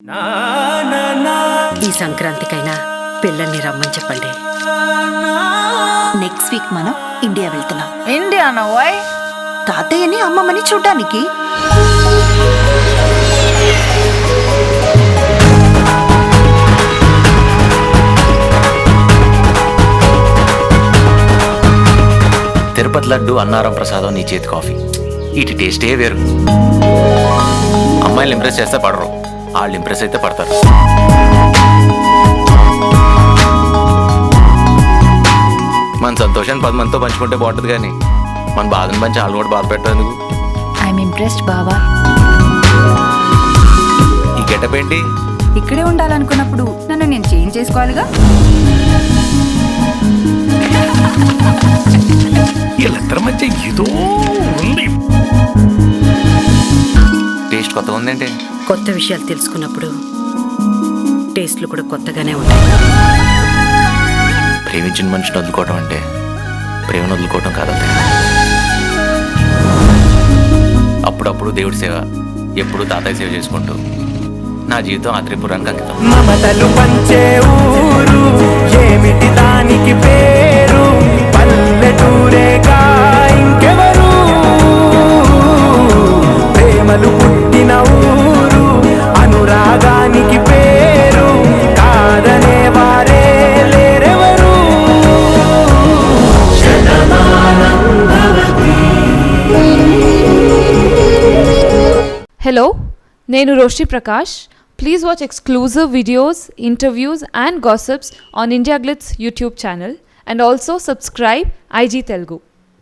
ఈ సంక్రాంతికైనా పిల్లల్ని రమ్మని చెప్పండి. నెక్స్ట్ వీక్ మనం ఇండియా వెళ్తున్నాం. ఇండియానా? వై? తాతయ్యని అమ్మమ్మని చూడ్డానికి. తిరుపతి లడ్డు, అన్నారం ప్రసాదం, నీ చేతి కాఫీ, వీటి టేస్టే వేరు. అమ్మాయిలు ఇంప్రెస్ చేస్తే పడరు, వాళ్ళు ఇంప్రెస్ అయితే పడతారు. మన సంతోషాన్ని 10 మందితో పంచుకుంటే బాగుంటుంది, కానీ మన బాధను పంచి వాళ్ళు కూడా బాధ పెట్టేందుకు. ఐఎమ్ ఇంప్రెస్డ్ బావా. ఈ గెటప్ ఏంటి? ఇక్కడే ఉండాలనుకున్నప్పుడు నన్ను నేను చేంజ్ చేసుకోవాలిగా. వీళ్ళిద్దరి మధ్య ఏదో ఉంది. టేస్ట్ కొత్తగా ఉందేంటి? కొత్త విషయాలు తెలుసుకున్నప్పుడు టేస్ట్లు కూడా కొత్తగానే ఉంటాయి. ప్రేమించిన మనిషిని వదులుకోవటం అంటే ప్రేమను వదులుకోవటం కాదంతే. అప్పుడప్పుడు దేవుడి సేవ, ఎప్పుడు తాతయ్య సేవ చేసుకుంటూ నా జీవితం ఆ త్రిపురానికి అంకితం. మమతలు పంచే ఊరు ఏమిటి దానికి పేరు, పల్లెటూరేగా ఇంకెవరు, ప్రేమలు పుట్టిన ఊరు అనురాగానికి పేరు, కాదనే వారే లేరెవరు. Hello, నేను Roshni Prakash. Please watch exclusive videos, interviews and gossips on India Glitz YouTube channel and also subscribe IG Telugu.